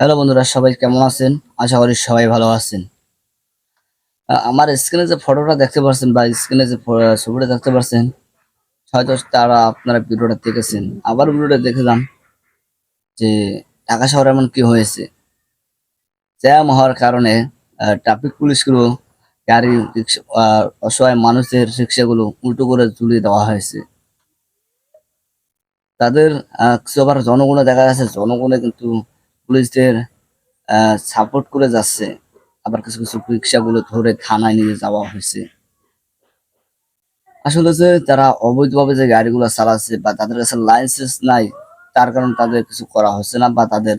Hello বন্ধুরা, সবাই কেমন আছেন? আশা করি সবাই ভালো আছেন। আমার স্ক্রিনে যে ফটোটা দেখতে পাচ্ছেন বা স্ক্রিনে যে ছবিটা দেখতে পাচ্ছেন, হয়তো তারা আপনারা ভিডিওটা দেখেছেন। আবার ভিডিওটা দেখলাম যে ঢাকা শহরে এমন কি হয়েছে। জ্যাম হওয়ার কারণে ট্রাফিক পুলিশগুলো গাড়ি রিক্সা অসহায় মানুষের রিক্সাগুলো উল্টো করে ঝুলিয়ে দেওয়া হয়েছে। তাদের কিছু আবার জনগণে দেখা যাচ্ছে, জনগণে কিন্তু পুলিশদের সাপোর্ট করে যাচ্ছে। আবার কিছু কিছু রিক্সাগুলো ধরে থানায় নিয়ে যাওয়া হয়েছে। আসলে যে তারা অবৈধভাবে যে গাড়িগুলো চালাচ্ছে বা তাদের কাছে লাইসেন্স নাই, তার কারণে তাদের কিছু করা হচ্ছে না বা তাদের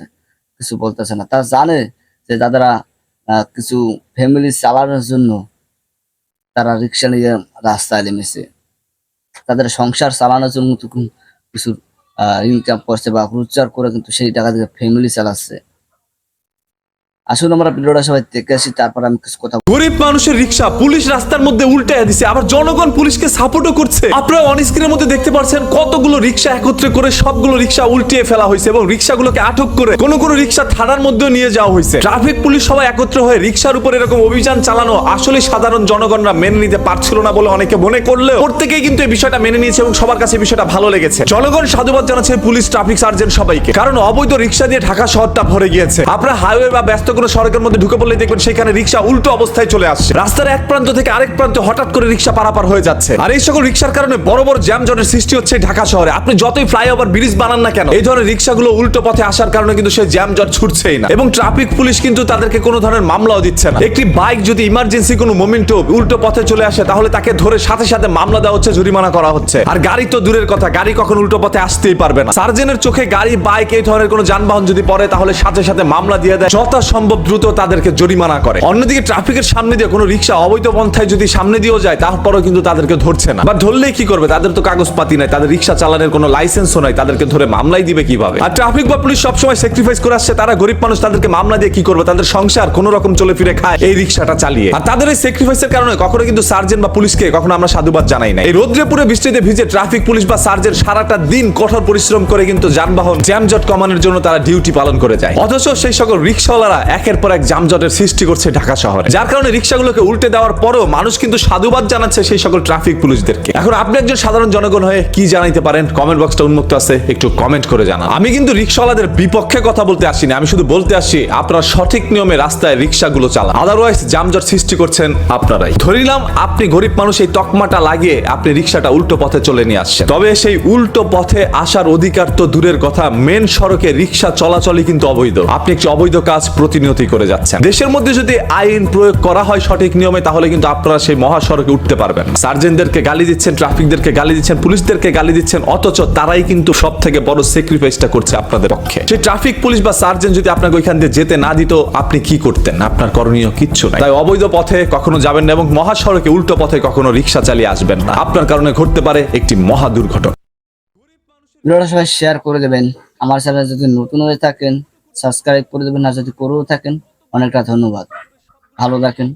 কিছু বলতেছে না। তারা জানে যে তারা কিছু ফ্যামিলি চালানোর জন্য তারা রিক্সা নিয়ে রাস্তায় নেমেছে। তাদের সংসার চালানোর জন্য কিছু ইনকাম করছে বা রোজগার করে কিন্তু সেই টাকা থেকে ফ্যামিলি চালাচ্ছে। আসলে আমরা ভিডিওটা সবাই দেখে আসি, তারপর আমি কিছু কথা। গরিব মানুষের রিক্সা পুলিশ রাস্তার মধ্যে উল্টায় দিছে, আবার জনগণ পুলিশকে সাপোর্টও করছে। আপনারা অন স্ক্রিনের মধ্যে দেখতে পাচ্ছেন কতগুলো রিক্সা একত্রে করে সবগুলো রিক্সা উল্টিয়ে ফেলা হয়েছে এবং রিক্সাগুলোকে আটক করে কোন কোন রিক্সা থানার মধ্যে নিয়ে যাওয়া হয়েছে। ট্রাফিক পুলিশ সবাই একত্র হয়ে রিক্সার উপর এরকম অভিযান চালানো আসলে সাধারণ জনগণরা মেনে নিতে পারছিল না বলে অনেকে মনে করলেও প্রত্যেকেই কিন্তু এই বিষয়টা মেনে নিয়েছে এবং সবার কাছে বিষয়টা ভালো লেগেছে। জনগণ সাধুবাদ জানাচ্ছে পুলিশ, ট্রাফিক সার্জেন্ট সবাইকে, কারণ অবৈধ রিক্সা দিয়ে ঢাকা শহরটা ভরে গিয়েছে। আপনারা হাইওয়ে বা ব্যস্ত কোনো সড়কের মধ্যে ঢুকে পড়লে দেখবেন সেখানে রিক্সা উল্টো অবস্থায় চলে আসছে। রাস্তার এক প্রান্ত থেকে আরেক প্রান্তে হঠাৎ করে রিক্সা পারাপার হয়ে যাচ্ছে, আর এই সকল রিক্সার কারণে বড় বড় জ্যামজটের সৃষ্টি হচ্ছে ঢাকা শহরে। আপনি যতই ফ্লাইওভার ব্রিজ বানান না কেন, এই ধরনের রিক্সাগুলো উল্টো পথে আসার কারণে কিন্তু সেই জ্যামজট ছুটছেই না এবং ট্রাফিক পুলিশ কিন্তু তাদেরকে কোনো ধরনের মামলাও দিচ্ছে না। একটি বাইক যদি ইমার্জেন্সি কোনো মোমেন্টে উল্টো পথে চলে আসে, তাহলে তাকে ধরে সাথে সাথে মামলা দেওয়া হচ্ছে, জরিমানা করা হচ্ছে। আর গাড়ি তো দূরের কথা, গাড়ি কখন উল্টো পথে আসতেই পারবে না। সার্জেনের চোখে গাড়ি, বাইক এই ধরনের কোনো যানবাহন যদি পড়ে, তাহলে সাথে সাথে মামলা দিয়ে দেয়, যথাসম্ভব দ্রুত তাদেরকে জরিমানা করে। অন্যদিকে ট্রাফিকের সামনে দিয়ে কোনো রিক্সা অবৈধ পন্থায় যদি সামনে দিয়েও যায়, তারপরেও কিন্তু তাদেরকে ধরছে না। বা ধরলেই কি করবে? তাদের তো কাগজপাতি নাই, তাদের রিক্সা চালানোর কোনো লাইসেন্সও নাই, তাদেরকে ধরে মামলাই দিবে কিভাবে? আর ট্রাফিক বা পুলিশ সবসময় স্যাক্রিফাইস করে আসছে। তারা গরিব মানুষ, তাদেরকে মামলা দিয়ে কি করবে? তাদের সংসার কোন রকম চলে ফিরে খায় এই রিক্সাটা চালিয়ে। আর তাদের এই স্যাক্রিফাইসের কারণে কখনো কিন্তু সার্জেন্ট বা পুলিশকে কখনো আমরা সাধুবাদ জানাই না। এই রোদ্রে পুরে বৃষ্টিতে ভিজে ট্রাফিক পুলিশ বা সার্জেন্ট সারাটা দিন কঠোর পরিশ্রম করে কিন্তু যানবাহন জ্যামজট কমানোর জন্য তারা ডিউটি পালন করে যায়। অথচ সেই সকল রিক্সাওয়ালারা একের পর এক যানজটের সৃষ্টি করছে ঢাকা শহরে, যার কারণে রিক্সাগুলোকে উল্টে দেওয়ার পরও মানুষ কিন্তু সাধুবাদ জানাচ্ছে সেই সকল ট্রাফিক পুলিশদেরকে। এখন আপনি একজন সাধারণ জনগণ হয়ে কি জানাইতে পারেন? কমেন্ট বক্সটা উন্মুক্ত আছে, একটু কমেন্ট করে জানান। আমি কিন্তু রিক্সাওয়ালাদের বিপক্ষে কথা বলতে আসিনি, আমি শুধু বলতে আসি আপনারা সঠিক নিয়মে রাস্তায় রিক্সাগুলো চালান, আদারওয়াইজ যানজট সৃষ্টি করছেন আপনারাই। ধরিলাম আপনি গরিব মানুষ, এই তকমাটা লাগিয়ে আপনি রিক্সাটা উল্টো পথে চলে নিয়ে আসছেন, তবে সেই উল্টো পথে আসার অধিকার তো দূরের কথা, মেন সড়কে রিক্সা চলাচলই কিন্তু অবৈধ। আপনি একটি অবৈধ কাজ প্রতিনিয়তই করে যাচ্ছেন। দেশের মধ্যে যদি আইন প্রয়োগ করা হয় সঠিক নিয়মে, তাহলে কিন্তু আপনারা সেই মহাসড়কে উঠতে পারবেন। সার্জেন্টদেরকে গালি দিচ্ছেন, ট্রাফিকদেরকে গালি দিচ্ছেন, পুলিশদেরকে গালি দিচ্ছেন, অথচ তারাই কিন্তু সব থেকে বড় স্যাক্রিফাইসটা করছে আপনাদের পক্ষে। সেই ট্রাফিক পুলিশ বা সার্জেন্ট যদি আপনাকে ওইখান দিয়ে যেতে না দিত, আপনি কি করতেন? আপনার করণীয় কিচ্ছু নাই। তাই অবৈধ পথে কখনো যাবেন না এবং মহাসড়কে উল্টো পথে কখনো রিক্সা চালিয়ে আসবেন না। আপনার কারণে ঘটতে পারে একটি মহা দুর্ঘটনা। ভিডিওটা সবাই শেয়ার করে দেবেন। আমার চ্যানেলে যদি নতুন হয়ে থাকেন সাবস্ক্রাইব করে দেবেন, আর যদি করেও থাকেন অনেকটা ধন্যবাদ। ভালো থাকেন।